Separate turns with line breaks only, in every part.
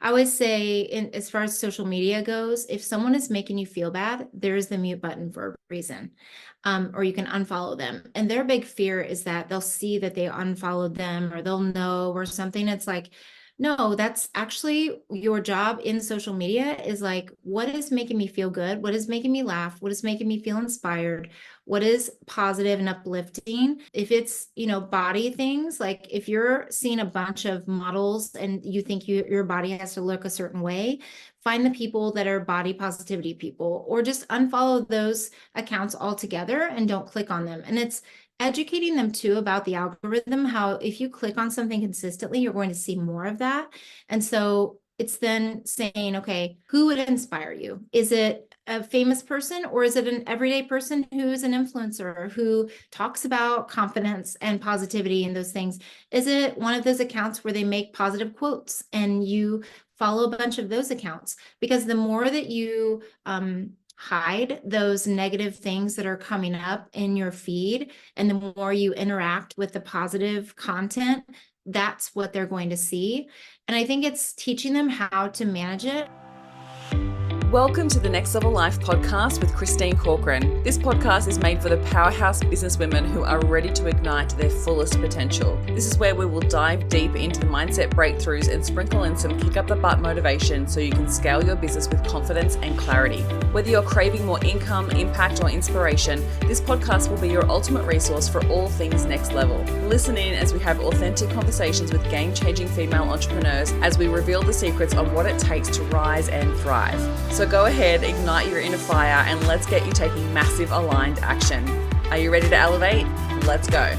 I always say, as far as social media goes, if someone is making you feel bad, there's the mute button for a reason. Or you can unfollow them. And their big fear is that they'll see that they unfollowed them or they'll know or something. It's like, no, that's actually your job in social media is like, what is making me feel good? What is making me laugh? What is making me feel inspired? What is positive and uplifting? If it's, body things, like if you're seeing a bunch of models and you think your body has to look a certain way, find the people that are body positivity people, or just unfollow those accounts altogether and don't click on them. And it's educating them too about the algorithm, how if you click on something consistently, you're going to see more of that. And so it's then saying, okay, who would inspire you? Is it a famous person or is it an everyday person who's an influencer who talks about confidence and positivity and those things? Is it one of those accounts where they make positive quotes and you follow a bunch of those accounts? Because the more that you hide those negative things that are coming up in your feed, and the more you interact with the positive content, that's what they're going to see. And I think it's teaching them how to manage it.
Welcome to the Next Level Life podcast with Christine Corcoran. This podcast is made for the powerhouse businesswomen who are ready to ignite their fullest potential. This is where we will dive deep into the mindset breakthroughs and sprinkle in some kick up the butt motivation so you can scale your business with confidence and clarity. Whether you're craving more income, impact, or inspiration, this podcast will be your ultimate resource for all things next level. Listen in as we have authentic conversations with game-changing female entrepreneurs as we reveal the secrets on what it takes to rise and thrive. So go ahead, ignite your inner fire, and let's get you taking massive aligned action. Are you ready to elevate? Let's go.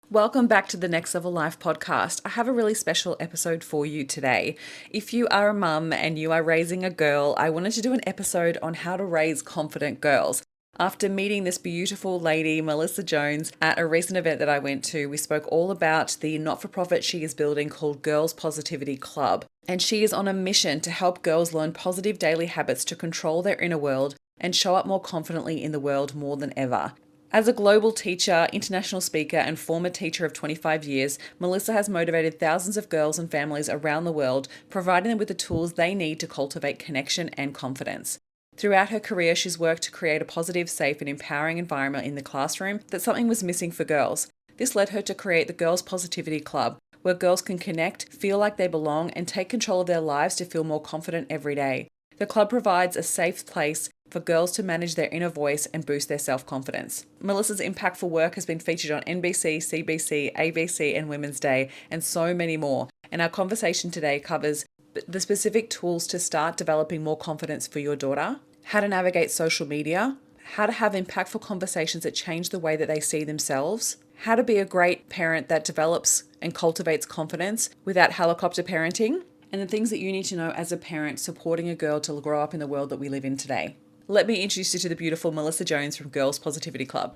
Welcome back to the Next Level Life podcast. I have a really special episode for you today. If you are a mum and you are raising a girl, I wanted to do an episode on how to raise confident girls. After meeting this beautiful lady, Melissa Jones, at a recent event that I went to, we spoke all about the not-for-profit she is building called Girls Positivity Club. And she is on a mission to help girls learn positive daily habits to control their inner world and show up more confidently in the world more than ever. As a global teacher, international speaker, and former teacher of 25 years, Melissa has motivated thousands of girls and families around the world, providing them with the tools they need to cultivate connection and confidence. Throughout her career, she's worked to create a positive, safe, and empowering environment in the classroom that something was missing for girls. This led her to create the Girls Positivity Club, where girls can connect, feel like they belong, and take control of their lives to feel more confident every day. The club provides a safe place for girls to manage their inner voice and boost their self-confidence. Melissa's impactful work has been featured on NBC, CBC, ABC, and Women's Day, and so many more. And our conversation today covers the specific tools to start developing more confidence for your daughter, how to navigate social media, how to have impactful conversations that change the way that they see themselves, how to be a great parent that develops and cultivates confidence without helicopter parenting, and the things that you need to know as a parent supporting a girl to grow up in the world that we live in today. Let me introduce you to the beautiful Melissa Jones from Girls Positivity Club.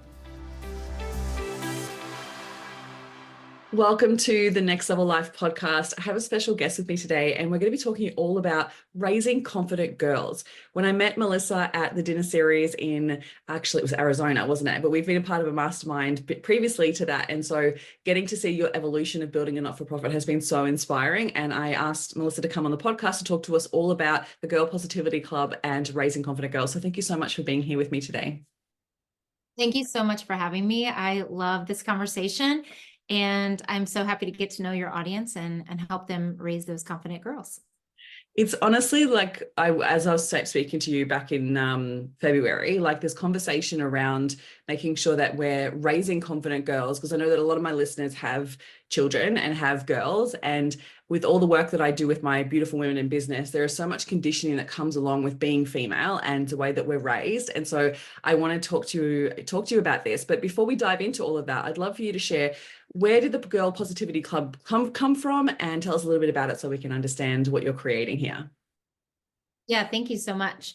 Welcome to the Next Level Life podcast. I have a special guest with me today, and we're going to be talking all about raising confident girls. When I met Melissa at the dinner series actually it was Arizona, wasn't it? But we've been a part of a mastermind previously to that. And so getting to see your evolution of building a not-for-profit has been so inspiring. And I asked Melissa to come on the podcast to talk to us all about the Girl Positivity Club and raising confident girls. So thank you so much for being here with me today.
Thank you so much for having me. I love this conversation. And I'm so happy to get to know your audience and help them raise those confident girls.
It's honestly like as I was speaking to you back in February, like this conversation around making sure that we're raising confident girls, because I know that a lot of my listeners have children and have girls. And with all the work that I do with my beautiful women in business, there is so much conditioning that comes along with being female and the way that we're raised. And so I want to talk to you about this. But before we dive into all of that, I'd love for you to share, where did the Girl Positivity Club come from, and tell us a little bit about it so we can understand what you're creating here.
Yeah, thank you so much.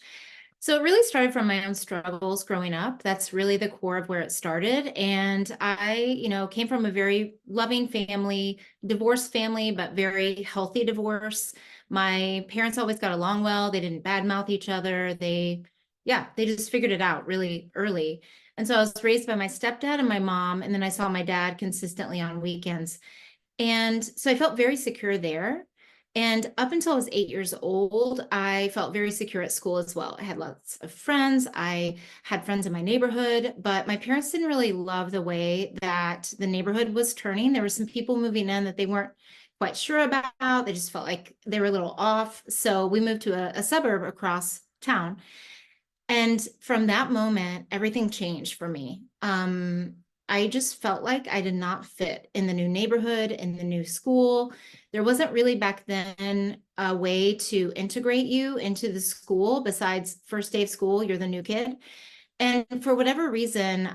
So it really started from my own struggles growing up. That's really the core of where it started. And I, came from a very loving family, divorced family, but very healthy divorce. My parents always got along well. They didn't badmouth each other. They just figured it out really early. And so I was raised by my stepdad and my mom, and then I saw my dad consistently on weekends. And so I felt very secure there. And up until I was 8 years old, I felt very secure at school as well. I had lots of friends. I had friends in my neighborhood, but my parents didn't really love the way that the neighborhood was turning. There were some people moving in that they weren't quite sure about. They just felt like they were a little off. So we moved to a suburb across town. And from that moment, everything changed for me. I just felt like I did not fit in the new neighborhood, in the new school. There wasn't really back then a way to integrate you into the school besides first day of school, you're the new kid. And for whatever reason,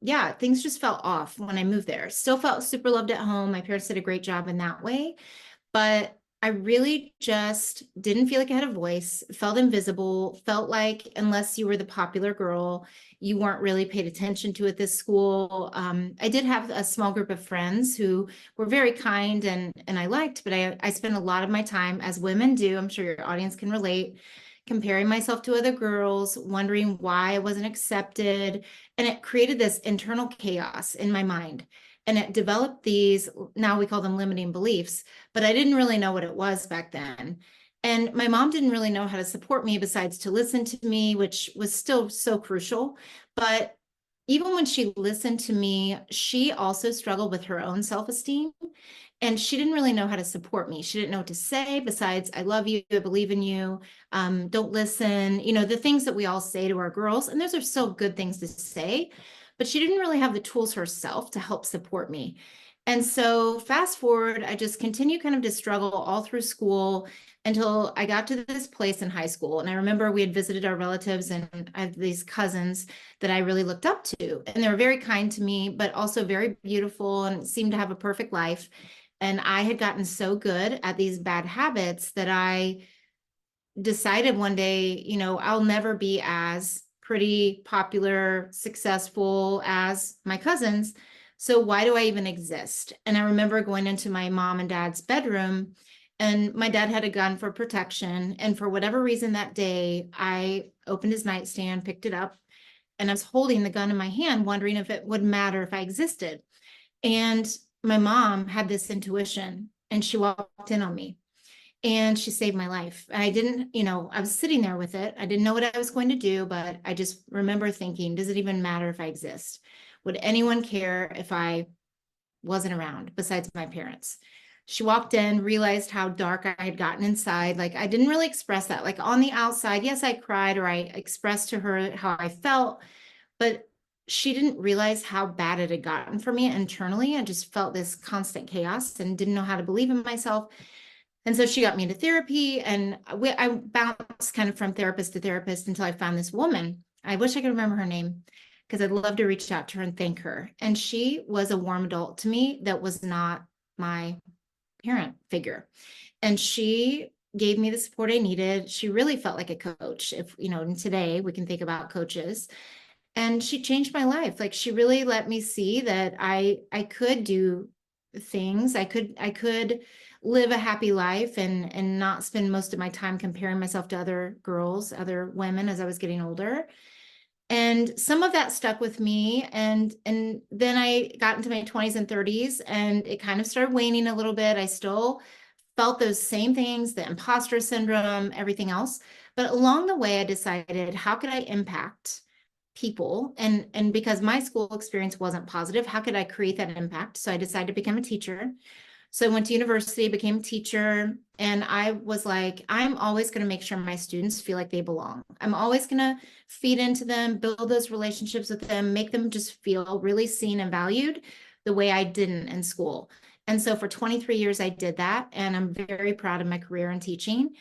yeah, things just felt off when I moved there. Still felt super loved at home. My parents did a great job in that way, but I really just didn't feel like I had a voice, felt invisible, felt like unless you were the popular girl, you weren't really paid attention to at this school. I did have a small group of friends who were very kind and I liked, but I spent a lot of my time, as women do, I'm sure your audience can relate, comparing myself to other girls, wondering why I wasn't accepted. And it created this internal chaos in my mind. And it developed these, now we call them limiting beliefs, but I didn't really know what it was back then. And my mom didn't really know how to support me besides to listen to me, which was still so crucial. But even when she listened to me, she also struggled with her own self-esteem. And she didn't really know how to support me. She didn't know what to say besides, I love you, I believe in you, don't listen, the things that we all say to our girls. And those are so good things to say, but she didn't really have the tools herself to help support me. And so fast forward, I just continued kind of to struggle all through school until I got to this place in high school. And I remember we had visited our relatives, and I have these cousins that I really looked up to. And they were very kind to me, but also very beautiful and seemed to have a perfect life. And I had gotten so good at these bad habits that I decided one day, I'll never be as pretty, popular, successful as my cousins. So why do I even exist? And I remember going into my mom and dad's bedroom, and my dad had a gun for protection. And for whatever reason that day, I opened his nightstand, picked it up, and I was holding the gun in my hand, wondering if it would matter if I existed. And my mom had this intuition, and she walked in on me and she saved my life. And I didn't, I was sitting there with it. I didn't know what I was going to do, but I just remember thinking, does it even matter if I exist? Would anyone care if I wasn't around besides my parents? She walked in, realized how dark I had gotten inside. Like, I didn't really express that. Like, on the outside, yes, I cried, or I expressed to her how I felt, but she didn't realize how bad it had gotten for me internally. I just felt this constant chaos and didn't know how to believe in myself. And so she got me into therapy, and I bounced kind of from therapist to therapist until I found this woman. I wish I could remember her name because I'd love to reach out to her and thank her. And she was a warm adult to me that was not my parent figure. And she gave me the support I needed. She really felt like a coach. If, and today we can think about coaches. And she changed my life. Like, she really let me see that I could do things. I could live a happy life and not spend most of my time comparing myself to other girls, other women as I was getting older. And some of that stuck with me. And then I got into my 20s and 30s, and it kind of started waning a little bit. I still felt those same things, the imposter syndrome, everything else. But along the way, I decided, how could I impact people? And because my school experience wasn't positive, how could I create that impact? So I decided to become a teacher. So I went to university, became a teacher, and I was like, I'm always going to make sure my students feel like they belong. I'm always going to feed into them, build those relationships with them, make them just feel really seen and valued the way I didn't in school. And so for 23 years, I did that, and I'm very proud of my career in teaching.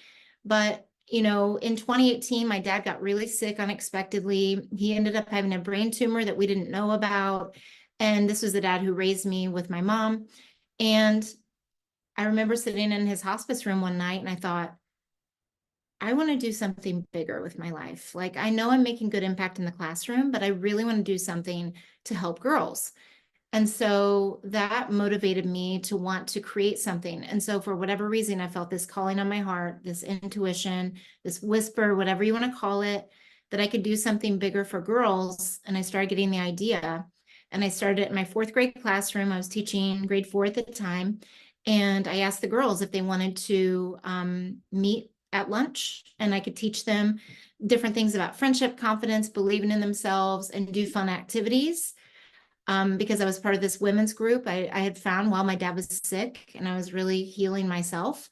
But in 2018, my dad got really sick unexpectedly. He ended up having a brain tumor that we didn't know about. And this was the dad who raised me with my mom. And I remember sitting in his hospice room one night, and I thought, I want to do something bigger with my life. Like, I know I'm making good impact in the classroom, but I really want to do something to help girls. And so that motivated me to want to create something. And so for whatever reason, I felt this calling on my heart, this intuition, this whisper, whatever you want to call it. that I could do something bigger for girls. And I started getting the idea. And I started in my fourth grade classroom. I was teaching grade 4 at the time. And I asked the girls if they wanted to meet at lunch, and I could teach them different things about friendship, confidence, believing in themselves, and do fun activities. Because I was part of this women's group I had found while my dad was sick, and I was really healing myself.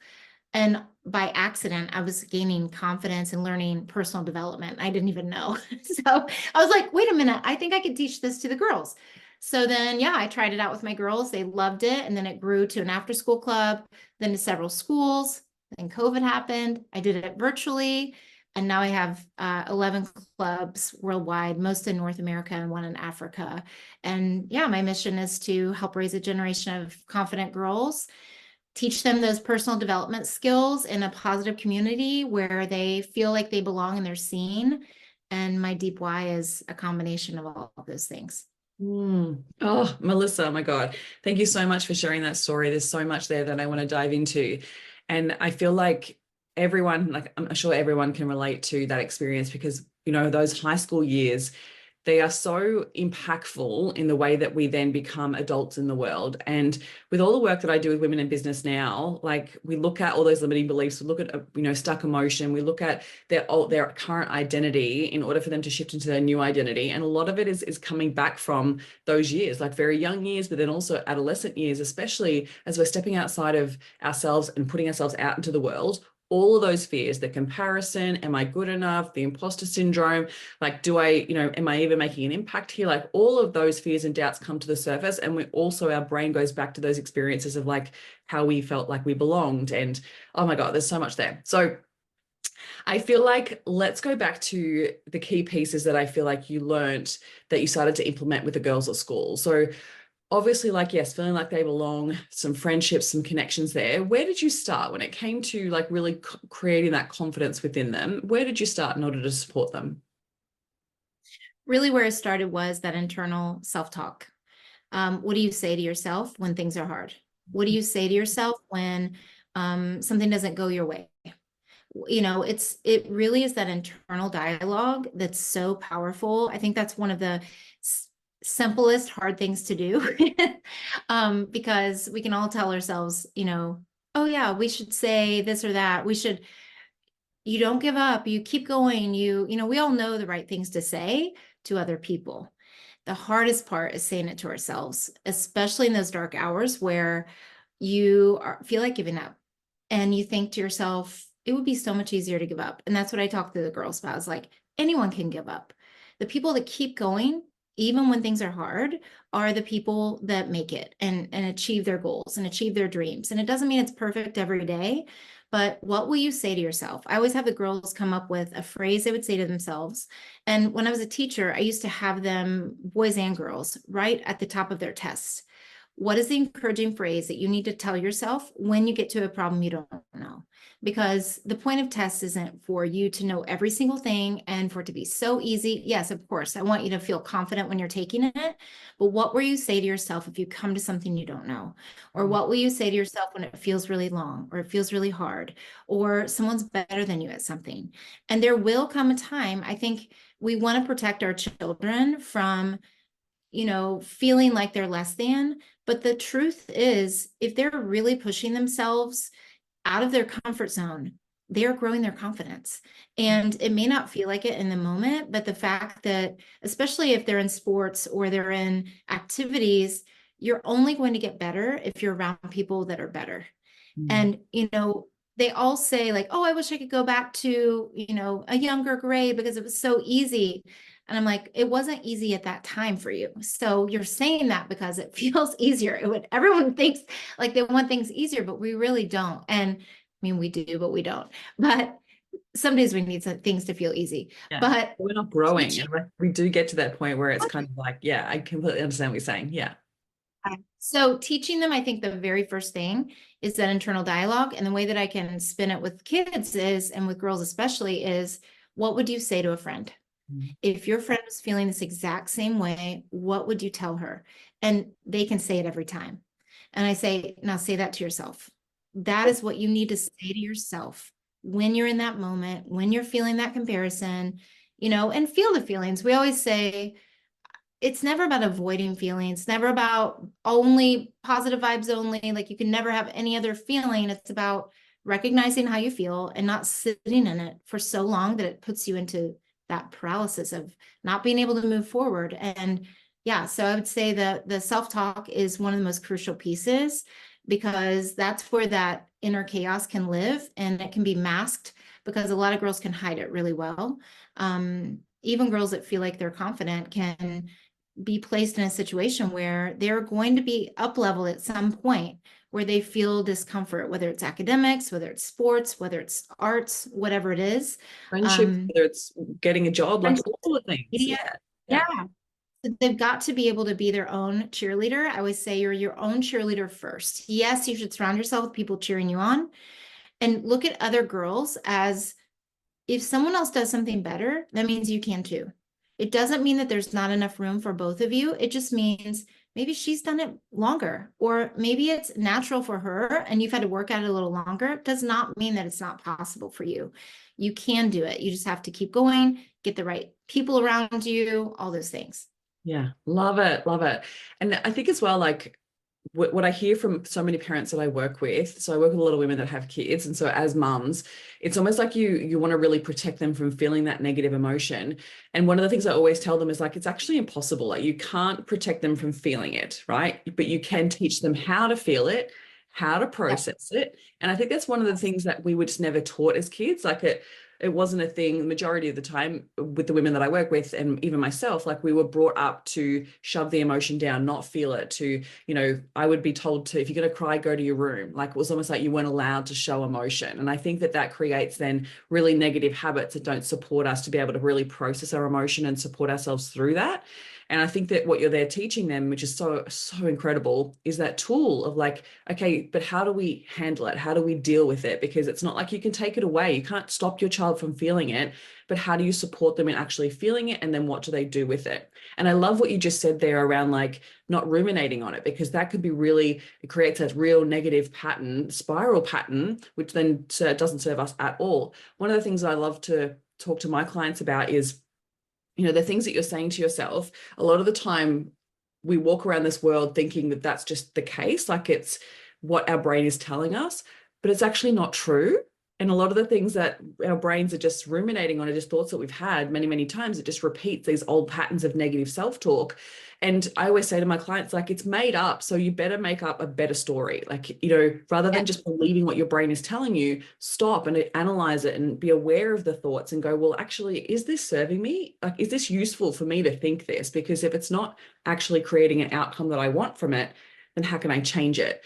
And by accident, I was gaining confidence and learning personal development. I didn't even know. So I was like, wait a minute, I think I could teach this to the girls. So then, yeah, I tried it out with my girls. They loved it. And then it grew to an after school club, then to several schools. Then COVID happened. I did it virtually. And now I have 11 clubs worldwide, most in North America and one in Africa. And yeah, my mission is to help raise a generation of confident girls, teach them those personal development skills in a positive community where they feel like they belong and they're seen. And my deep why is a combination of all of those things.
Oh, Melissa, oh my God. Thank you so much for sharing that story. There's so much there that I want to dive into. And I feel like everyone, like I'm sure everyone can relate to that experience because, those high school years, they are so impactful in the way that we then become adults in the world. And with all the work that I do with women in business now, like we look at all those limiting beliefs, we look at, stuck emotion, we look at their current identity in order for them to shift into their new identity. And a lot of it is coming back from those years, like very young years, but then also adolescent years, especially as we're stepping outside of ourselves and putting ourselves out into the world. All of those fears, the comparison, am I good enough, the imposter syndrome, like, am I even making an impact here? Like all of those fears and doubts come to the surface. And our brain goes back to those experiences of like how we felt like we belonged. And oh my God, there's so much there. So I feel like let's go back to the key pieces that I feel like you learned that you started to implement with the girls at school. So obviously, like, yes, feeling like they belong, some friendships, some connections there. Where did you start when it came to like really creating that confidence within them? Where did you start in order to support them?
Really, where it started was that internal self-talk. What do you say to yourself when things are hard? What do you say to yourself when something doesn't go your way? It really is that internal dialogue that's so powerful. I think that's one of the simplest hard things to do. Because we can all tell ourselves, oh yeah, we should say this or that. You don't give up, you keep going, we all know the right things to say to other people. The hardest part is saying it to ourselves, especially in those dark hours where feel like giving up, and you think to yourself, it would be so much easier to give up. And that's what I talk to the girls about. Is like, anyone can give up. The people that keep going, even when things are hard, are the people that make it and achieve their goals and achieve their dreams. And it doesn't mean it's perfect every day, but what will you say to yourself? I always have the girls come up with a phrase they would say to themselves. And when I was a teacher, I used to have them, boys and girls, right at the top of their tests. What is the encouraging phrase that you need to tell yourself when you get to a problem you don't know? Because the point of tests isn't for you to know every single thing and for it to be so easy. Yes, of course, I want you to feel confident when you're taking it. But what will you say to yourself if you come to something you don't know? Or what will you say to yourself when it feels really long or it feels really hard or someone's better than you at something? And there will come a time, I think we want to protect our children from feeling like they're less than. But the truth is, if they're really pushing themselves out of their comfort zone, they are growing their confidence. And it may not feel like it in the moment, but the fact that, especially if they're in sports or they're in activities, you're only going to get better if you're around people that are better.
Mm.
And, they all say like, oh, I wish I could go back to, a younger grade because it was so easy. And I'm like, it wasn't easy at that time for you. So you're saying that because it feels easier. Everyone thinks like they want things easier, but we really don't. And I mean, we do, but we don't. But some days we need some things to feel easy.
Yeah.
But
We're not growing.
teaching.
And we do get to that point where it's kind of like, yeah, I completely understand what you're saying. Yeah.
So teaching them, I think the very first thing is that internal dialogue. And the way that I can spin it with kids is, and with girls especially, is what would you say to a friend?
Mm.
If your friend was feeling this exact same way, what would you tell her? And they can say it every time. And I say, now say that to yourself. That is what you need to say to yourself when you're in that moment, when you're feeling that comparison. and feel the feelings. We always say it's never about avoiding feelings, never about only positive vibes only. Like you can never have any other feeling. It's about recognizing how you feel and not sitting in it for so long that it puts you into that paralysis of not being able to move forward. And yeah, so I would say that the self-talk is one of the most crucial pieces because that's where that inner chaos can live and it can be masked because a lot of girls can hide it really well. Even girls that feel like they're confident can be placed in a situation where they're going to be up leveled at some point where they feel discomfort, whether it's academics, whether it's sports, whether it's arts, whatever it is.
Friendship, whether it's getting a job, like
Friendships,
all the things.
media,
Yeah.
yeah.
Yeah.
So they've got to be able to be their own cheerleader. I always say you're your own cheerleader first. Yes, you should surround yourself with people cheering you on and look at other girls as if someone else does something better, that means you can too. It doesn't mean that there's not enough room for both of you. It just means maybe she's done it longer, or maybe it's natural for her and you've had to work at it a little longer. It does not mean that it's not possible for you. You can do it. You just have to keep going, get the right people around you, all those things.
Yeah. Love it. Love it. And I think as well, like, what I hear from so many parents that I work with, so I work with a lot of women that have kids, and so as mums, it's almost like you want to really protect them from feeling that negative emotion. And one of the things I always tell them is like it's actually impossible. Like you can't protect them from feeling it, right? But you can teach them how to feel it, how to
Yep.
process it. And I think that's one of the things that we were just never taught as kids. Like it wasn't a thing the majority of the time with the women that I work with and even myself, like we were brought up to shove the emotion down, not feel it, to, I would be told to, if you're going to cry, go to your room. Like it was almost like you weren't allowed to show emotion. And I think that that creates then really negative habits that don't support us to be able to really process our emotion and support ourselves through that. And I think that what you're there teaching them, which is so, so incredible, is that tool of like, okay, but how do we handle it? How do we deal with it? Because it's not like you can take it away. You can't stop your child from feeling it, but how do you support them in actually feeling it? And then what do they do with it? And I love what you just said there around like not ruminating on it, because that could be really, it creates a real negative pattern, spiral pattern, which then doesn't serve us at all. One of the things I love to talk to my clients about is, the things that you're saying to yourself, a lot of the time we walk around this world thinking that that's just the case, like it's what our brain is telling us, but it's actually not true. And a lot of the things that our brains are just ruminating on are just thoughts that we've had many, many times. It just repeats these old patterns of negative self-talk. And I always say to my clients, like, it's made up. So you better make up a better story. Like, rather than just believing what your brain is telling you, stop and analyze it and be aware of the thoughts and go, well, actually, is this serving me? Like, is this useful for me to think this? Because if it's not actually creating an outcome that I want from it, then how can I change it?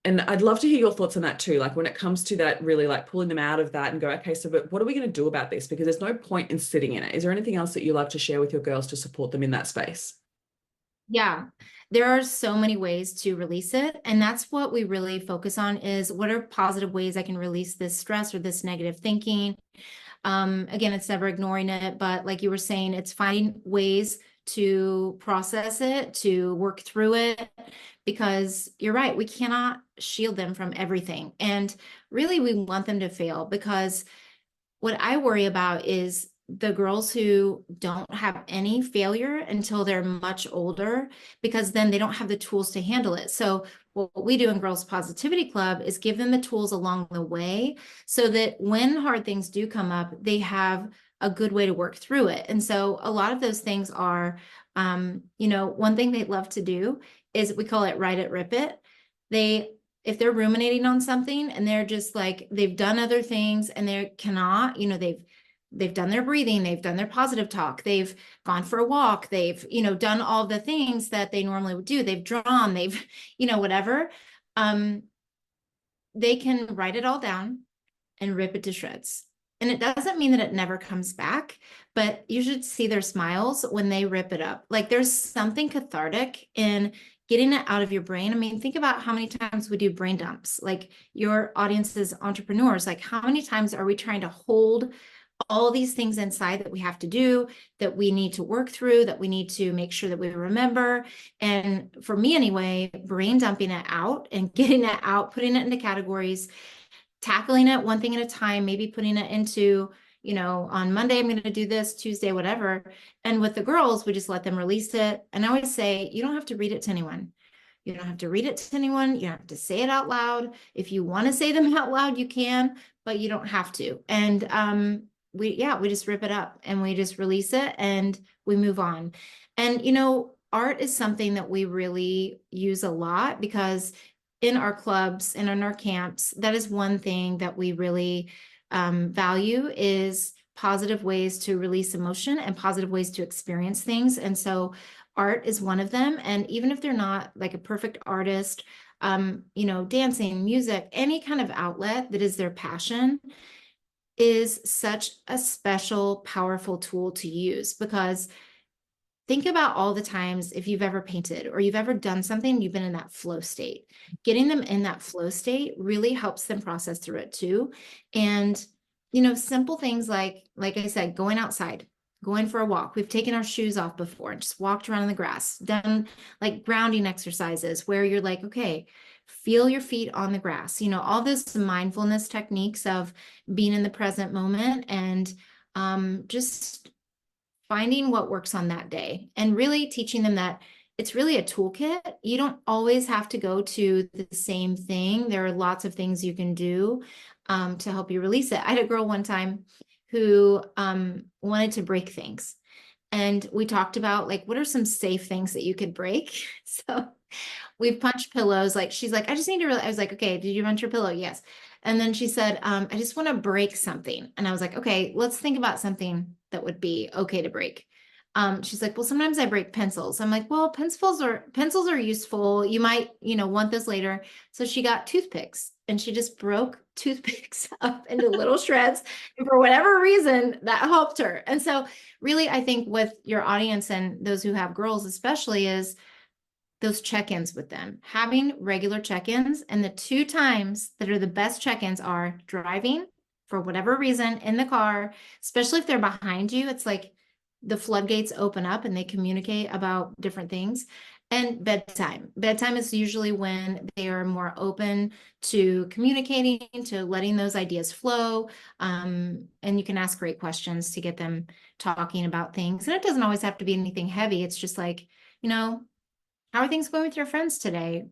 And I'd love to hear your thoughts on that too. Like when it comes to that, really like pulling them out of that and go, okay, so but what are we going to do about this? Because there's no point in sitting in it. Is there anything else that you love to share with your girls to support them in that space?
Yeah, there are so many ways to release it. And that's what we really focus on is what are positive ways I can release this stress or this negative thinking. Again, it's never ignoring it, but like you were saying, it's finding ways to process it, to work through it, because you're right, we cannot shield them from everything. And really, we want them to fail because what I worry about is the girls who don't have any failure until they're much older, because then they don't have the tools to handle it. So what we do in Girls Positivity Club is give them the tools along the way so that when hard things do come up, they have a good way to work through it. And so a lot of those things are, one thing they love to do is we call it write it, rip it. They if they're ruminating on something and they're just like they've done other things and they cannot, they've done their breathing, they've done their positive talk, they've gone for a walk, they've, done all the things that they normally would do, they've drawn, they've, whatever. Um, they can write it all down and rip it to shreds. And it doesn't mean that it never comes back, but you should see their smiles when they rip it up. Like there's something cathartic in getting it out of your brain. I mean, think about how many times we do brain dumps. Like your audience is entrepreneurs. Like how many times are we trying to hold all these things inside that we have to do, that we need to work through, that we need to make sure that we remember. And for me anyway, brain dumping it out and getting it out, putting it into categories, tackling it one thing at a time, maybe putting it into, on Monday, I'm going to do this, Tuesday, whatever. And with the girls, we just let them release it. And I always say, you don't have to read it to anyone. You don't have to read it to anyone. You don't have to say it out loud. If you want to say them out loud, you can, but you don't have to. And we just rip it up and we just release it and we move on. And art is something that we really use a lot because in our clubs and in our camps, that is one thing that we really value is positive ways to release emotion and positive ways to experience things. And so art is one of them. And even if they're not like a perfect artist, dancing, music, any kind of outlet that is their passion is such a special, powerful tool to use because think about all the times if you've ever painted or you've ever done something, you've been in that flow state. Getting them in that flow state really helps them process through it too. And, simple things like I said, going outside, going for a walk. We've taken our shoes off before and just walked around in the grass, done like grounding exercises where you're like, okay, feel your feet on the grass, all this mindfulness techniques of being in the present moment and just finding what works on that day and really teaching them that it's really a toolkit. You don't always have to go to the same thing. There are lots of things you can do to help you release it. I had a girl one time who wanted to break things. And we talked about like, what are some safe things that you could break? So we've punched pillows. Like she's like, I just need to really, I was like, okay, did you punch your pillow? Yes. And then she said, I just want to break something. And I was like, okay, let's think about something that would be okay to break. She's like, well, sometimes I break pencils. I'm like, well, pencils are useful. You might, want those later. So she got toothpicks and she just broke toothpicks up into little shreds. And for whatever reason, that helped her. And so really, I think with your audience and those who have girls, especially is those check-ins with them, having regular check-ins. And the two times that are the best check-ins are driving for whatever reason in the car, especially if they're behind you. It's like the floodgates open up and they communicate about different things. And bedtime. Bedtime is usually when they are more open to communicating, to letting those ideas flow. And you can ask great questions to get them talking about things. And it doesn't always have to be anything heavy. It's just like, how are things going with your friends today?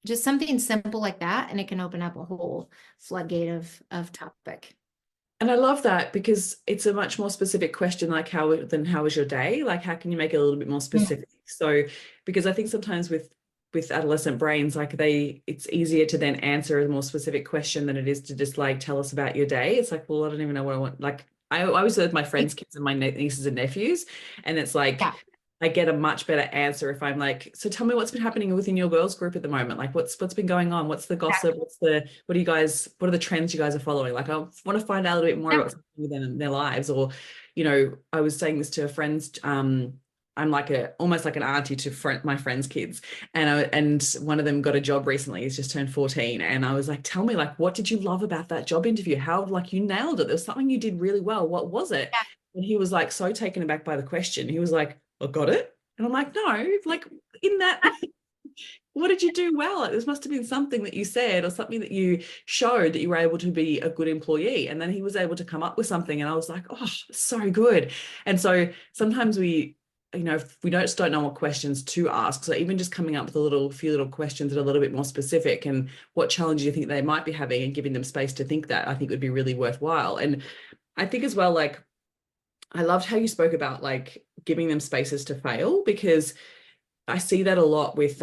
Just something simple like that, and it can open up a whole floodgate of topic.
And I love that because it's a much more specific question, like how was your day? Like how can you make it a little bit more specific? So because I think sometimes with adolescent brains, like it's easier to then answer a more specific question than it is to just like tell us about your day. It's like, well, I don't even know what I want. Like I always with my friends' kids and my nieces and nephews, and it's like
Yeah.
I get a much better answer if I'm like, so tell me what's been happening within your girls group at the moment. Like what's been going on? What's the gossip? What are the trends you guys are following? Like I want to find out a little bit more about what's happening with them in their lives. Or, I was saying this to a friend's, I'm like almost like an auntie to my friends' kids. And one of them got a job recently. He's just turned 14. And I was like, tell me, like, what did you love about that job interview? How, like, you nailed it. There was something you did really well. What was it? And he was like so taken aback by the question. He was like, I got it. And I'm like, no, like in that, what did you do well? Like, this must have been something that you said or something that you showed that you were able to be a good employee. And then he was able to come up with something. And I was like, oh, so good. And so sometimes if we don't know what questions to ask. So even just coming up with few little questions that are a little bit more specific and what challenge you think they might be having and giving them space to think that, I think would be really worthwhile. And I think as well, like, I loved how you spoke about like giving them spaces to fail because I see that a lot with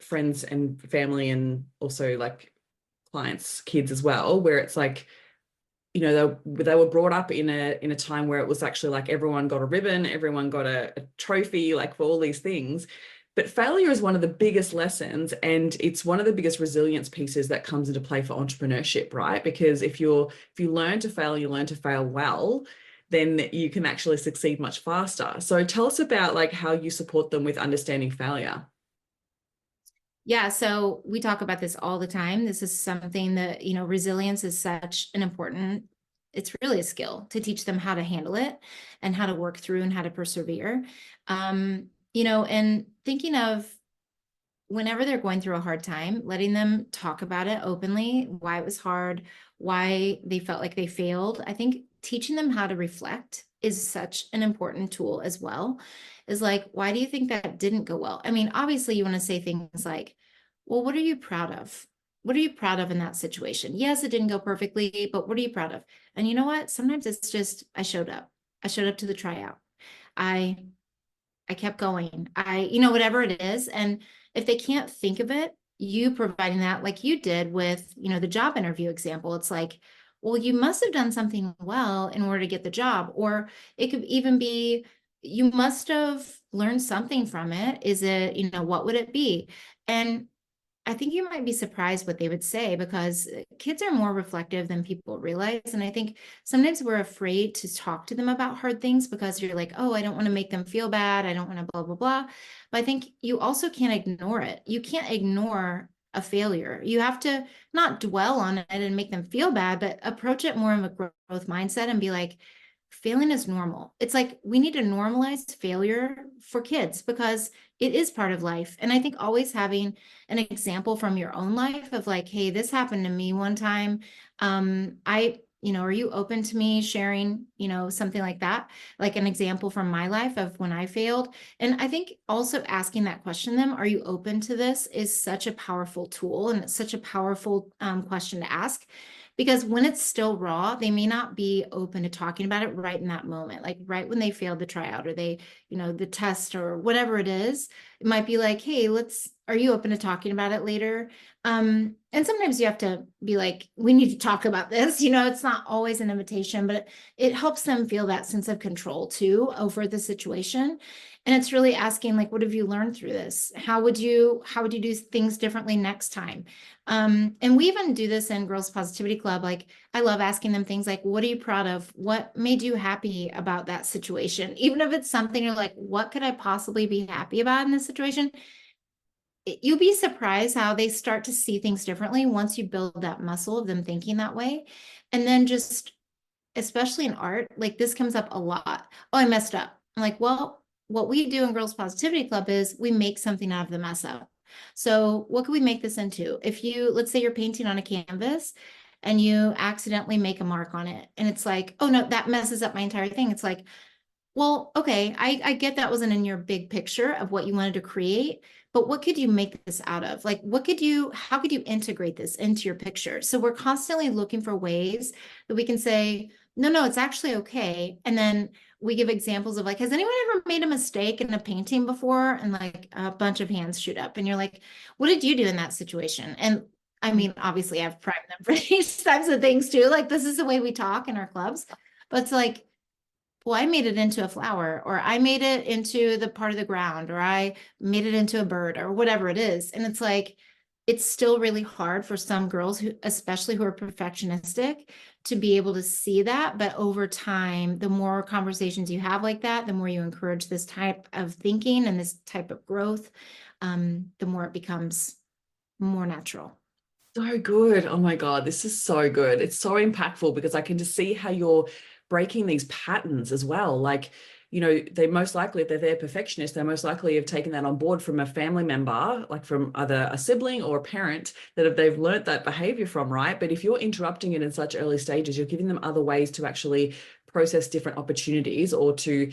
friends and family and also like clients, kids as well, where it's like, they were brought up in a time where it was actually like everyone got a ribbon, everyone got a trophy, like for all these things. But failure is one of the biggest lessons, and it's one of the biggest resilience pieces that comes into play for entrepreneurship, right? Because if you learn to fail, you learn to fail well, then you can actually succeed much faster. So tell us about like how you support them with understanding failure.
Yeah, so we talk about this all the time. This is something that, resilience is such an important, it's really a skill to teach them how to handle it and how to work through and how to persevere. And thinking of whenever they're going through a hard time, letting them talk about it openly, why it was hard, why they felt like they failed. I think teaching them how to reflect is such an important tool as well. Is like, why do you think that didn't go well? I mean, obviously, you want to say things like, well, what are you proud of? What are you proud of in that situation? Yes, it didn't go perfectly, but what are you proud of? And you know what? Sometimes it's just, I showed up. I showed up to the tryout. I I kept going. Whatever it is. And if they can't think of it, you providing that, like you did with, the job interview example, it's like, well, you must have done something well in order to get the job. Or it could even be, you must have learned something from it. Is it, what would it be? And I think you might be surprised what they would say because kids are more reflective than people realize. And I think sometimes we're afraid to talk to them about hard things because you're like, oh, I don't want to make them feel bad. I don't want to blah, blah, blah. But I think you also can't ignore it. You can't ignore a failure. You have to not dwell on it and make them feel bad, but approach it more of a growth mindset and be like, failing is normal. It's like we need to normalize failure for kids because it is part of life. And I think always having an example from your own life of like, hey, this happened to me one time. Are you open to me sharing, something like that, like an example from my life of when I failed? And I think also asking that question, them, are you open to this, is such a powerful tool. And it's such a powerful question to ask because when it's still raw, they may not be open to talking about it right in that moment, like right when they failed the tryout or they, the test or whatever it is. It might be like, hey, are you open to talking about it later? And sometimes you have to be like, we need to talk about this. It's not always an invitation, but it helps them feel that sense of control too over the situation. And it's really asking, like, what have you learned through this? How would you do things differently next time? And we even do this in Girls Positivity Club. Like, I love asking them things like, what are you proud of? What made you happy about that situation? Even if it's something you're like, what could I possibly be happy about in this situation? You'll be surprised how they start to see things differently once you build that muscle of them thinking that way. And then just, especially in art, like this comes up a lot. Oh, I messed up. I'm like, well, what we do in Girls Positivity Club is we make something out of the mess up. So what could we make this into? Let's say you're painting on a canvas and you accidentally make a mark on it. And it's like, oh no, that messes up my entire thing. It's like, well, okay, I get that wasn't in your big picture of what you wanted to create, but what could you make this out of? Like, how could you integrate this into your picture? So we're constantly looking for ways that we can say, no, it's actually okay. And then we give examples of like, has anyone ever made a mistake in a painting before? And like a bunch of hands shoot up and you're like, what did you do in that situation? And I mean, obviously I've primed them for these types of things too. Like this is the way we talk in our clubs, but it's like, well, I made it into a flower, or I made it into the part of the ground, or I made it into a bird, or whatever it is. And it's like, it's still really hard for some girls who, especially who are perfectionistic, to be able to see that. But over time, the more conversations you have like that, the more you encourage this type of thinking and this type of growth, the more it becomes more natural.
So good. Oh my God, this is so good. It's so impactful because I can just see how you're breaking these patterns as well. Like, they most likely, if they're perfectionists, they most likely have taken that on board from a family member, like from either a sibling or a parent they've learnt that behavior from, right? But if you're interrupting it in such early stages, you're giving them other ways to actually process different opportunities or to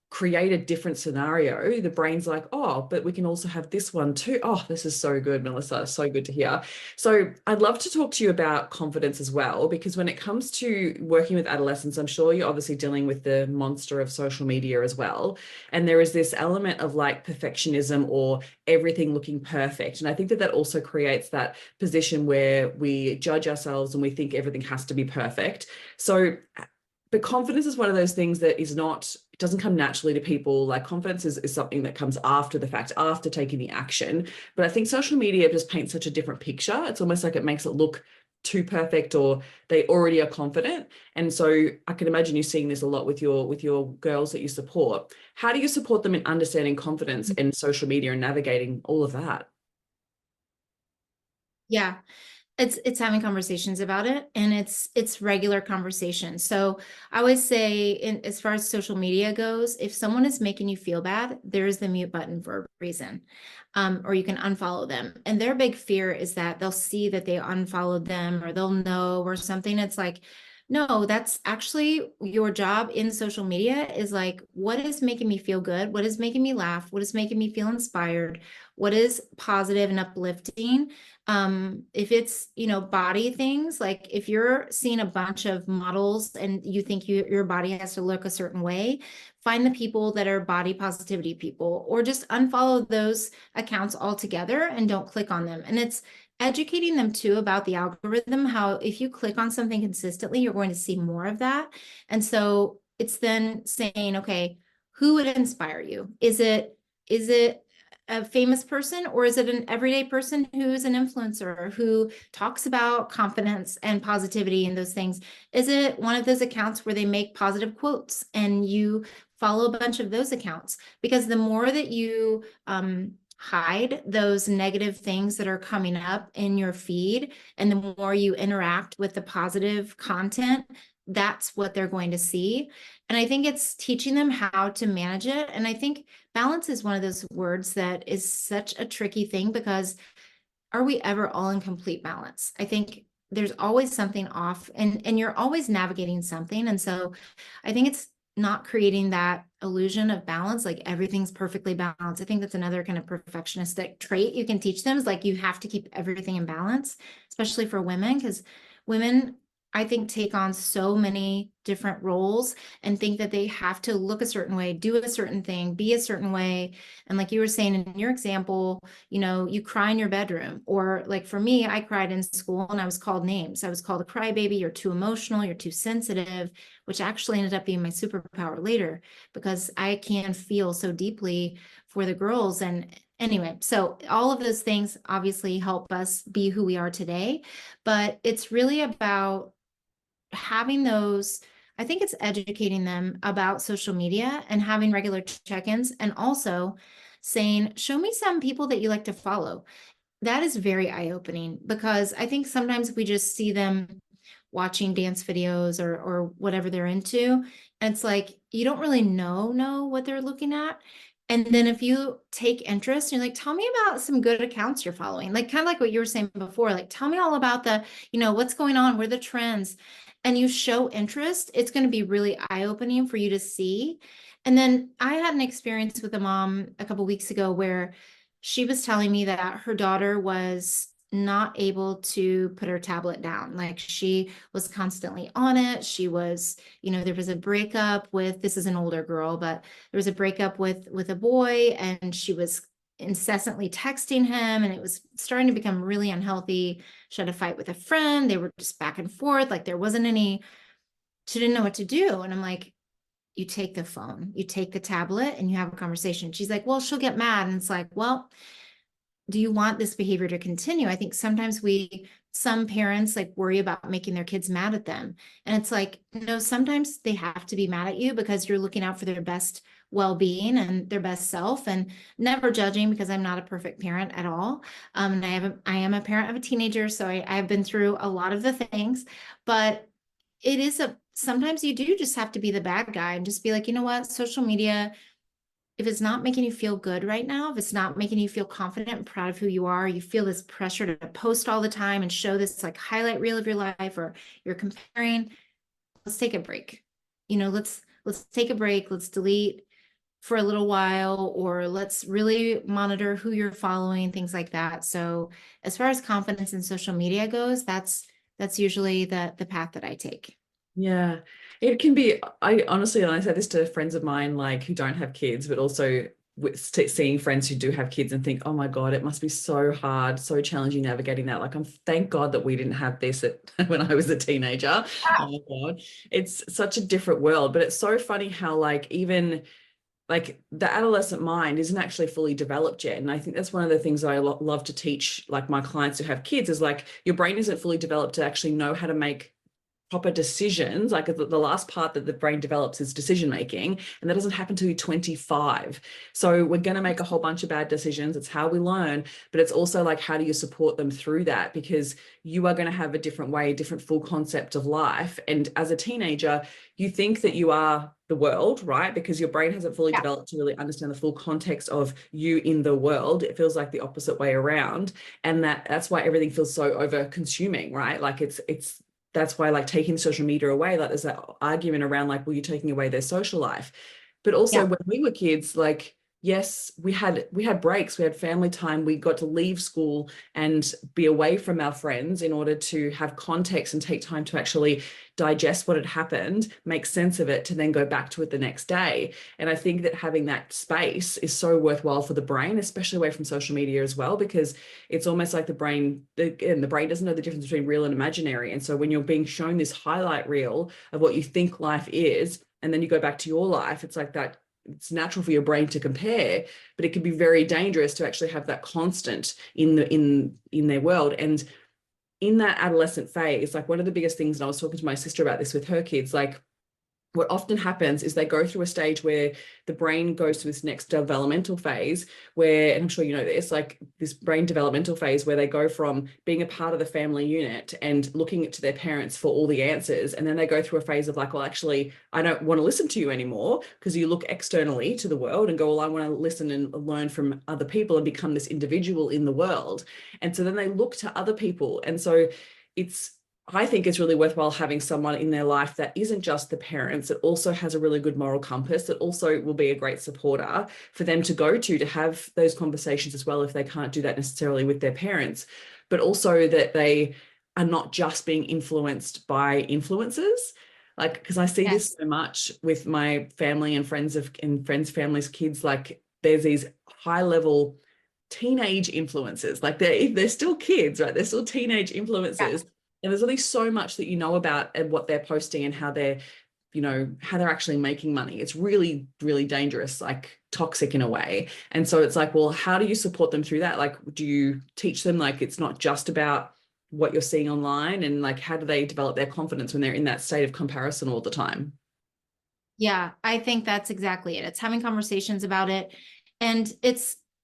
create a different scenario. The brain's like, oh, but we can also have this one too. Oh, this is so good, Melissa. So good to hear. So I'd love to talk to you about confidence as well, because when it comes to working with adolescents, I'm sure you're obviously dealing with the monster of social media as well. And there is this element of like perfectionism or everything looking perfect. And I think that that also creates that position where we judge ourselves and we think everything has to be perfect. So but confidence is one of those things that it doesn't come naturally to people. Like confidence is something that comes after the fact, after taking the action. But I think social media just paints such a different picture. It's almost like it makes it look too perfect, or they already are confident. And so I can imagine you seeing this a lot with your girls that you support. How do you support them in understanding confidence and social media and navigating all of that?
Yeah. It's having conversations about it, and it's regular conversation. So I always say, as far as social media goes, if someone is making you feel bad, there's the mute button for a reason. Or you can unfollow them. And their big fear is that they'll see that they unfollowed them, or they'll know or something. It's like, no, that's actually your job in social media, is like, what is making me feel good? What is making me laugh? What is making me feel inspired? What is positive and uplifting? If it's, body things, like if you're seeing a bunch of models and you think your body has to look a certain way, find the people that are body positivity people, or just unfollow those accounts altogether and don't click on them. And it's educating them too about the algorithm, how if you click on something consistently, you're going to see more of that. And so it's then saying, okay, who would inspire you? Is it a famous person, or is it an everyday person who's an influencer who talks about confidence and positivity and those things? Is it one of those accounts where they make positive quotes and you follow a bunch of those accounts? Because the more that you hide those negative things that are coming up in your feed, and the more you interact with the positive content, that's what they're going to see. And I think it's teaching them how to manage it. And I think balance is one of those words that is such a tricky thing, because are we ever all in complete balance? I think there's always something off, and you're always navigating something. And so I think it's not creating that illusion of balance, like everything's perfectly balanced. I think that's another kind of perfectionistic trait you can teach them, is like you have to keep everything in balance, especially for women, because women, I think, take on so many different roles and think that they have to look a certain way, do a certain thing, be a certain way. And like you were saying in your example, you cry in your bedroom, or like for me, I cried in school and I was called names. I was called a crybaby, you're too emotional, you're too sensitive, which actually ended up being my superpower later, because I can feel so deeply for the girls. And anyway, so all of those things obviously help us be who we are today, but it's really about having those. I think it's educating them about social media and having regular check-ins, and also saying, show me some people that you like to follow. That is very eye-opening, because I think sometimes we just see them watching dance videos or whatever they're into, and it's like you don't really know what they're looking at. And then if you take interest, you're like, tell me about some good accounts you're following, like kind of like what you were saying before, like tell me all about what's going on, what are the trends, and you show interest, it's going to be really eye-opening for you to see. And then I had an experience with a mom a couple weeks ago where she was telling me that her daughter was not able to put her tablet down. Like she was constantly on it. She was, there was a breakup with, this is an older girl, but there was a breakup with a boy, and she was incessantly texting him, and it was starting to become really unhealthy. She had a fight with a friend. They were just back and forth. Like there wasn't any, she didn't know what to do. And I'm like, you take the phone, you take the tablet, and you have a conversation. She's like, well, she'll get mad. And it's like, well, do you want this behavior to continue? I think sometimes some parents like worry about making their kids mad at them. And it's like, no, sometimes they have to be mad at you because you're looking out for their best well-being and their best self, and never judging, because I'm not a perfect parent at all. And I am a parent of a teenager. So I've been through a lot of the things, but sometimes you do just have to be the bad guy and just be like, you know what, social media, if it's not making you feel good right now, if it's not making you feel confident and proud of who you are, you feel this pressure to post all the time and show this like highlight reel of your life, or you're comparing, let's take a break. Let's take a break. Let's delete for a little while, or let's really monitor who you're following, things like that. So as far as confidence in social media goes, that's usually the path that I take.
Yeah, it can be. I honestly, and I say this to friends of mine, like who don't have kids, but also seeing friends who do have kids and think, oh my God, it must be so hard, so challenging navigating that. Like, thank God that we didn't have this when I was a teenager. Oh my God, it's such a different world. But it's so funny how, like, even like the adolescent mind isn't actually fully developed yet. And I think that's one of the things that I love to teach, like my clients who have kids, is like your brain isn't fully developed to actually know how to make
proper decisions. Like the last part that the brain develops is decision making, and that doesn't happen until you're 25. So we're going to make a whole bunch of bad decisions. It's how we learn, but it's also like, how do you support them through that? Because you are going to have a different way, a different full concept of life. And as a teenager, you think that you are the world, right? Because your brain hasn't fully developed to really understand the full context of you in the world. It feels like the opposite way around. And that's why everything feels so over consuming, right? Like it's that's why, like, taking social media away, like there's that argument around like, well, you're taking away their social life. But also when we were kids, like, yes, we had breaks, we had family time, we got to leave school and be away from our friends in order to have context and take time to actually digest what had happened, make sense of it, to then go back to it the next day. And I think that having that space is so worthwhile for the brain, especially away from social media as well, because it's almost like the brain doesn't know the difference between real and imaginary. And so when you're being shown this highlight reel of what you think life is, and then you go back to your life, it's like that. It's natural for your brain to compare, but it can be very dangerous to actually have that constant in their world. And in that adolescent phase, like, one of the biggest things, and I was talking to my sister about this with her kids, like, what often happens is they go through a stage where the brain goes to this next developmental phase where, and I'm sure you know this, like this brain developmental phase where they go from being a part of the family unit and looking to their parents for all the answers. And then they go through a phase of like, well, actually, I don't want to listen to you anymore, because you look externally to the world and go, well, I want to listen and learn from other people and become this individual in the world. And so then they look to other people. And so I think it's really worthwhile having someone in their life that isn't just the parents, that also has a really good moral compass, that also will be a great supporter for them to go to have those conversations as well, if they can't do that necessarily with their parents, but also that they are not just being influenced by influencers. Like, because I see this so much with my family and friends' families' kids, like there's these high level teenage influencers, like they're still kids, right? They're still teenage influencers. And there's only so much that you know about and what they're posting and how they're actually making money. It's really, really dangerous, like toxic in a way. And so it's like, well, how do you support them through that? Like, do you teach them like it's not just about what you're seeing online, and like, how do they develop their confidence when they're in that state of comparison all the time?
Yeah, I think that's exactly it. It's having conversations about it. And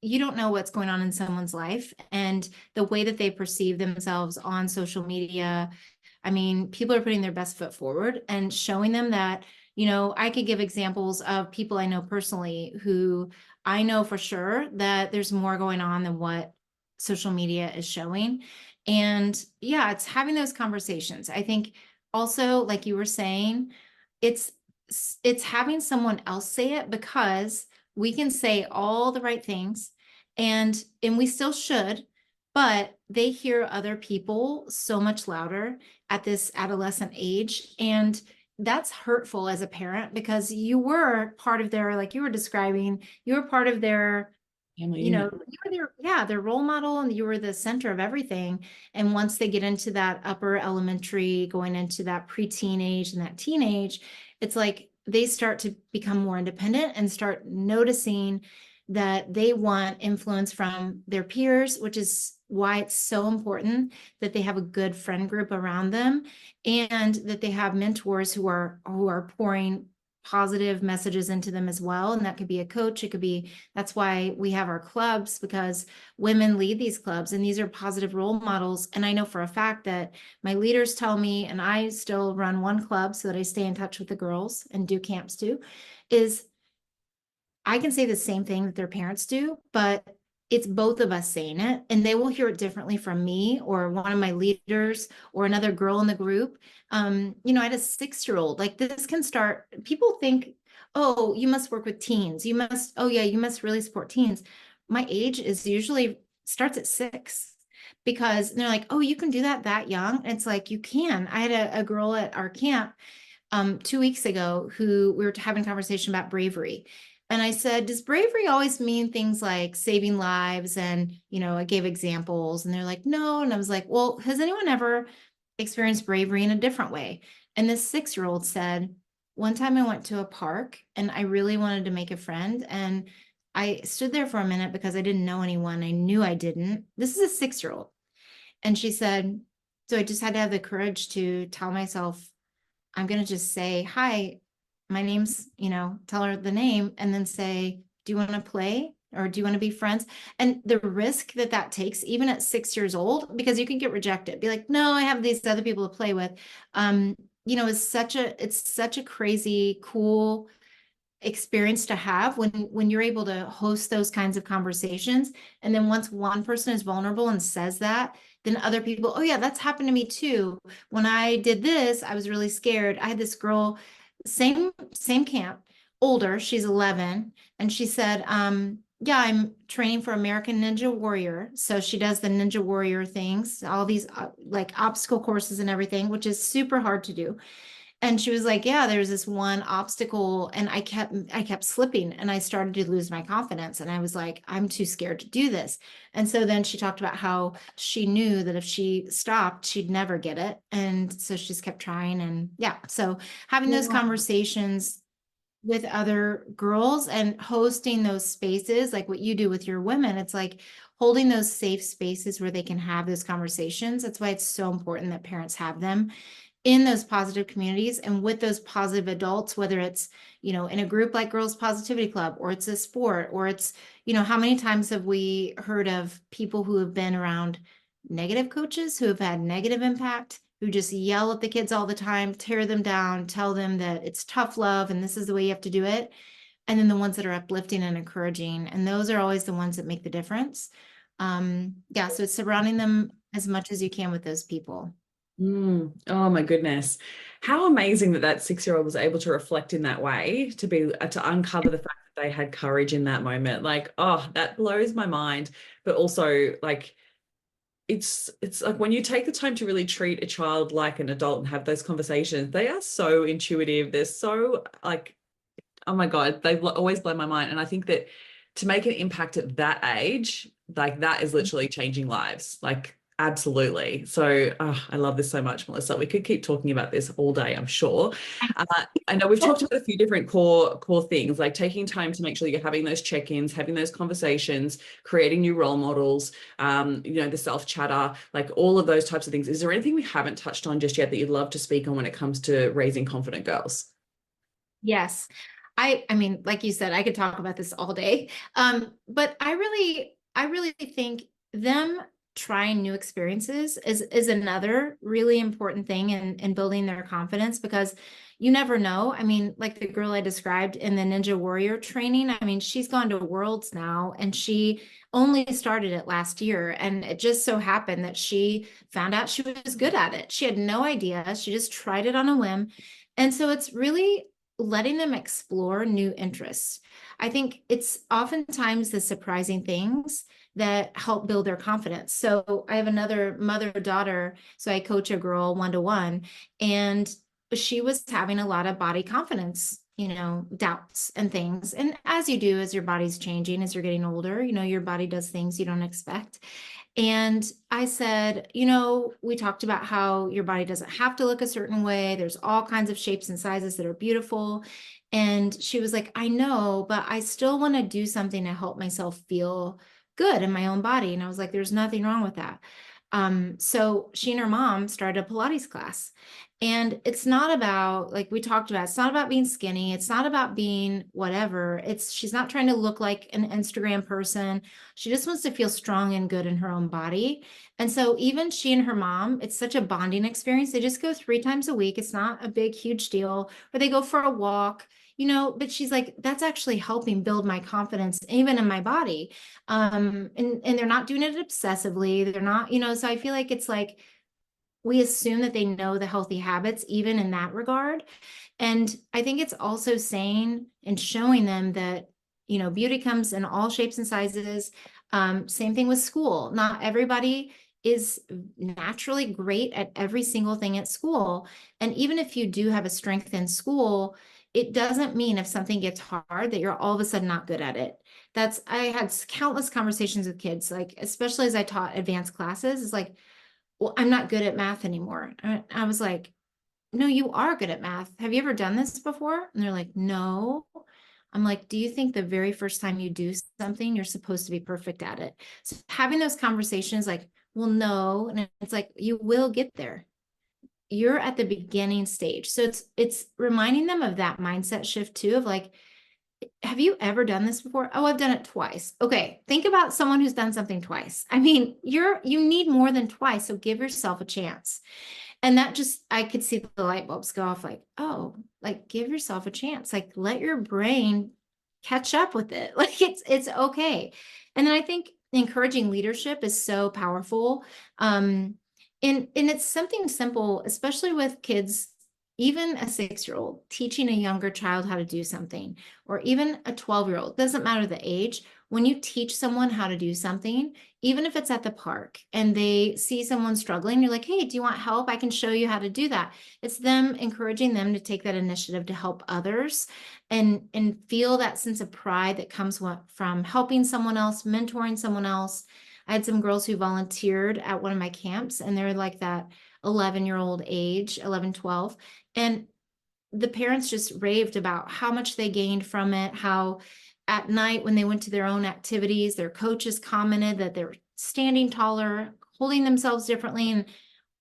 you don't know what's going on in someone's life and the way that they perceive themselves on social media. I mean, people are putting their best foot forward and showing them that, I could give examples of people I know personally who I know for sure that there's more going on than what social media is showing. And yeah, it's having those conversations. I think also, like you were saying, it's it's having someone else say it, because we can say all the right things and we still should, but they hear other people so much louder at this adolescent age. And that's hurtful as a parent, because you were part of their, like you were describing, you were part of their,
Family
you
unit.
were their role model, and you were the center of everything. And once they get into that upper elementary, going into that preteen age and that teenage, it's like they start to become more independent and start noticing that they want influence from their peers, which is why it's so important that they have a good friend group around them, and that they have mentors who are pouring positive messages into them as well. And that could be a coach. It could be, that's why we have our clubs, because women lead these clubs and these are positive role models. And I know for a fact that my leaders tell me, and I still run one club so that I stay in touch with the girls and do camps too, is I can say the same thing that their parents do, but it's both of us saying it, and they will hear it differently from me or one of my leaders or another girl in the group. I had a 6-year-old. Like, this can start, people think, oh, you must work with teens. Oh yeah, you must really support teens. My age is usually starts at 6, because they're like, oh, you can do that young. And it's like, you can. I had a girl at our camp 2 weeks ago who we were having a conversation about bravery. And I said, does bravery always mean things like saving lives? And, I gave examples and they're like, no. And I was like, well, has anyone ever experienced bravery in a different way? And this 6-year-old said, one time I went to a park and I really wanted to make a friend. And I stood there for a minute because I didn't know anyone. I knew I didn't. This is a 6-year-old. And she said, So I just had to have the courage to tell myself, I'm going to just say, hi, my name's, tell her the name and then say, do you want to play? Or do you want to be friends? And the risk that that takes, even at 6 years old, because you can get rejected, be like, no, I have these other people to play with. It's such a crazy, cool experience to have when you're able to host those kinds of conversations. And then once one person is vulnerable and says that, then other people, oh yeah, that's happened to me too. When I did this, I was really scared. I had this girl, same camp, older, she's 11, and she said, yeah, I'm training for American Ninja Warrior. So she does the Ninja Warrior things, all these like obstacle courses and everything, which is super hard to do. And she was like, yeah, there's this one obstacle and I kept slipping and I started to lose my confidence. And I was like, I'm too scared to do this. And so then she talked about how she knew that if she stopped, she'd never get it. And so she just kept trying. And yeah, so having those
Yeah.
conversations with other girls and hosting those spaces, like what you do with your women, it's like holding those safe spaces where they can have those conversations. That's why it's so important that parents have them in those positive communities and with those positive adults, whether it's, in a group like Girls Positivity Club, or it's a sport, or it's, how many times have we heard of people who have been around negative coaches who have had negative impact, who just yell at the kids all the time, tear them down, tell them that it's tough love and this is the way you have to do it. And then the ones that are uplifting and encouraging. And those are always the ones that make the difference. Yeah. So it's surrounding them as much as you can with those people.
Oh my goodness. How amazing that that 6-year-old was able to reflect in that way, to uncover the fact that they had courage in that moment. Like, oh, that blows my mind. But also like it's like when you take the time to really treat a child like an adult and have those conversations, they are so intuitive. They're so like, oh my God, they always blow my mind. And I think that to make an impact at that age, like that is literally changing lives. Like, absolutely. So I love this so much, Melissa. We could keep talking about this all day, I'm sure. Uh, I know we've talked about a few different core things, like taking time to make sure you're having those check-ins, having those conversations, creating new role models, the self-chatter, like all of those types of things. Is there anything we haven't touched on just yet that you'd love to speak on when it comes to raising confident girls?
Yes. I mean, like you said, I could talk about this all day. But I really think them trying new experiences is another really important thing in building their confidence, because you never know. I mean, like the girl I described in the Ninja Warrior training, I mean, she's gone to Worlds now and she only started it last year. And it just so happened that she found out she was good at it. She had no idea. She just tried it on a whim. And so it's really letting them explore new interests. I think it's oftentimes the surprising things that help build their confidence. So I have another mother-daughter. So I coach a girl one-to-one, and she was having a lot of body confidence, doubts and things. And as you do, as your body's changing, as you're getting older, your body does things you don't expect. And I said, we talked about how your body doesn't have to look a certain way. There's all kinds of shapes and sizes that are beautiful. And she was like, I know, but I still want to do something to help myself feel good in my own body. And I was like, there's nothing wrong with that. So she and her mom started a Pilates class. And it's not about, like we talked about, it's not about being skinny. It's not about being whatever. She's not trying to look like an Instagram person. She just wants to feel strong and good in her own body. And so even she and her mom, it's such a bonding experience. They just go 3 times a week. It's not a big, huge deal, or they go for a walk, but she's like, that's actually helping build my confidence, even in my body. And they're not doing it obsessively. They're not, so I feel like it's like, we assume that they know the healthy habits, even in that regard. And I think it's also saying and showing them that, beauty comes in all shapes and sizes. Same thing with school. Not everybody is naturally great at every single thing at school. And even if you do have a strength in school, it doesn't mean if something gets hard that you're all of a sudden not good at it. I had countless conversations with kids, like, especially as I taught advanced classes, it's like, well, I'm not good at math anymore. I was like, no, you are good at math. Have you ever done this before? And they're like, no. I'm like, do you think the very first time you do something, you're supposed to be perfect at it? So having those conversations, like, well, no. And it's like, you will get there. You're at the beginning stage. So it's reminding them of that mindset shift too, of like, have you ever done this before? Oh, I've done it twice. Okay. Think about someone who's done something twice. I mean, you need more than twice. So give yourself a chance. And that just, I could see the light bulbs go off like, oh, like give yourself a chance. Like let your brain catch up with it. Like it's okay. And then I think encouraging leadership is so powerful. And it's something simple, especially with kids, even a 6-year-old, teaching a younger child how to do something, or even a 12-year-old, doesn't matter the age. When you teach someone how to do something, even if it's at the park and they see someone struggling, you're like, hey, do you want help? I can show you how to do that. It's them encouraging them to take that initiative to help others and feel that sense of pride that comes from helping someone else, mentoring someone else. I had some girls who volunteered at one of my camps, and they're like that 11-year-old age, 11, 12. And the parents just raved about how much they gained from it, how at night when they went to their own activities, their coaches commented that they're standing taller, holding themselves differently. And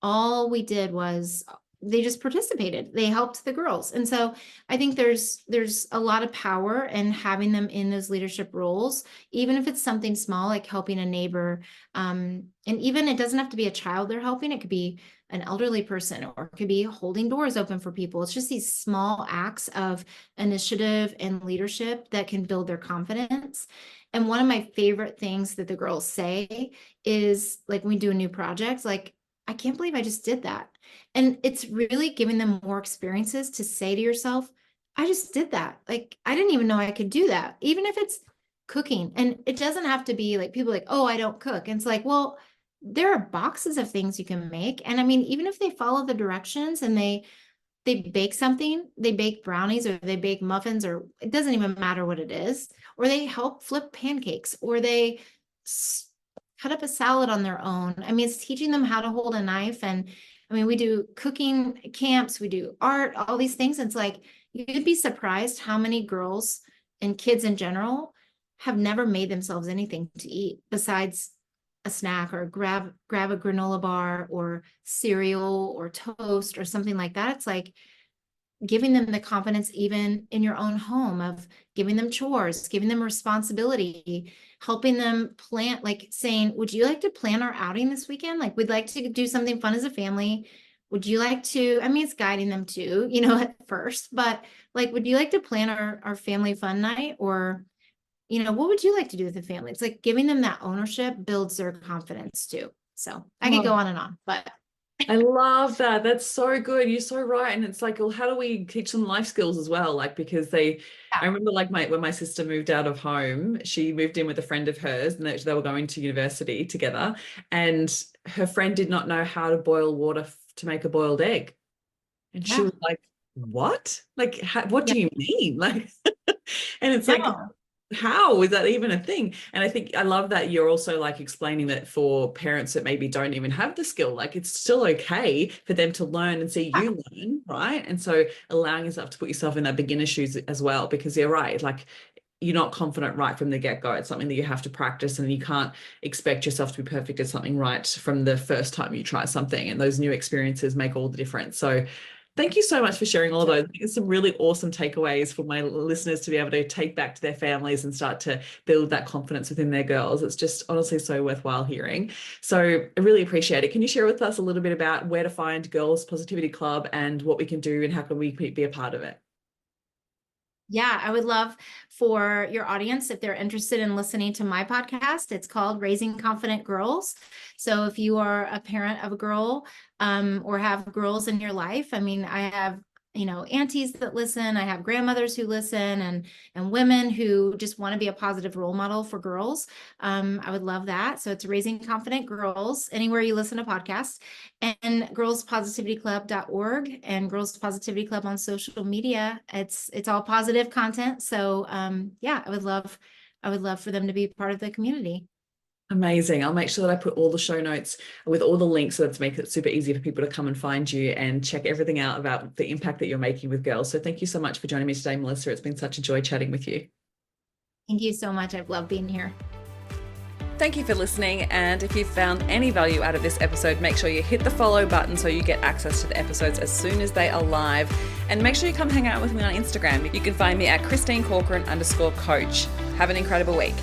all we did was they just participated. They helped the girls. And so I think there's a lot of power in having them in those leadership roles, even if it's something small, like helping a neighbor. And even it doesn't have to be a child they're helping. It could be an elderly person, or it could be holding doors open for people. It's just these small acts of initiative and leadership that can build their confidence. And one of my favorite things that the girls say is, like, when we do a new project, like, I can't believe I just did that. And it's really giving them more experiences to say to yourself, I just did that. Like, I didn't even know I could do that, even if it's cooking. And it doesn't have to be like people like, oh, I don't cook. And it's like, well, there are boxes of things you can make. And I mean, even if they follow the directions and they bake something, they bake brownies or they bake muffins, or it doesn't even matter what it is, or they help flip pancakes, or they cut up a salad on their own. I mean, it's teaching them how to hold a knife. And I mean, we do cooking camps, we do art, all these things. It's like, you'd be surprised how many girls and kids in general have never made themselves anything to eat besides a snack, or grab a granola bar or cereal or toast or something like that. It's like giving them the confidence even in your own home, of giving them chores, giving them responsibility, helping them plan, like saying, would you like to plan our outing this weekend? Like, we'd like to do something fun as a family. Would you like to, I mean, it's guiding them too, at first, but like, would you like to plan our family fun night? Or, what would you like to do with the family? It's like giving them that ownership builds their confidence too. So I could go on, but
I love that. That's so good. You're so right. And it's like, well, how do we teach them life skills as well? Like, because I remember like when my sister moved out of home, she moved in with a friend of hers, and they were going to university together. And her friend did not know how to boil water to make a boiled egg. And she
yeah,
was like, what? Like, what do you mean? Like, and it's like,
no.
how is that even a thing? And I think I love that you're also like explaining that for parents that maybe don't even have the skill, like it's still okay for them to learn and see you learn, right? And so allowing yourself to put yourself in that beginner shoes as well, because you're right, like you're not confident right from the get-go. It's something that you have to practice, and you can't expect yourself to be perfect at something right from the first time you try something. And those new experiences make all the difference. So thank you so much for sharing all of those. It's some really awesome takeaways for my listeners to be able to take back to their families and start to build that confidence within their girls. It's just honestly so worthwhile hearing. So I really appreciate it. Can you share with us a little bit about where to find Girls Positivity Club and what we can do and how can we be a part of it?
Yeah, I would love for your audience, if they're interested in listening to my podcast, it's called Raising Confident Girls. So if you are a parent of a girl, or have girls in your life, I mean, I have, aunties that listen, I have grandmothers who listen, and women who just want to be a positive role model for girls. I would love that. So it's Raising Confident Girls, anywhere you listen to podcasts, and girlspositivityclub.org, and Girls Positivity Club on social media. It's all positive content. So yeah, I would love for them to be part of the community.
Amazing. I'll make sure that I put all the show notes with all the links so that to make it super easy for people to come and find you and check everything out about the impact that you're making with girls. So thank you so much for joining me today, Melissa. It's been such a joy chatting with you.
Thank you so much. I've loved being here.
Thank you for listening. And if you've found any value out of this episode, make sure you hit the follow button so you get access to the episodes as soon as they are live. And make sure you come hang out with me on Instagram. You can find me at ChristineCorcoran_coach. Have an incredible week.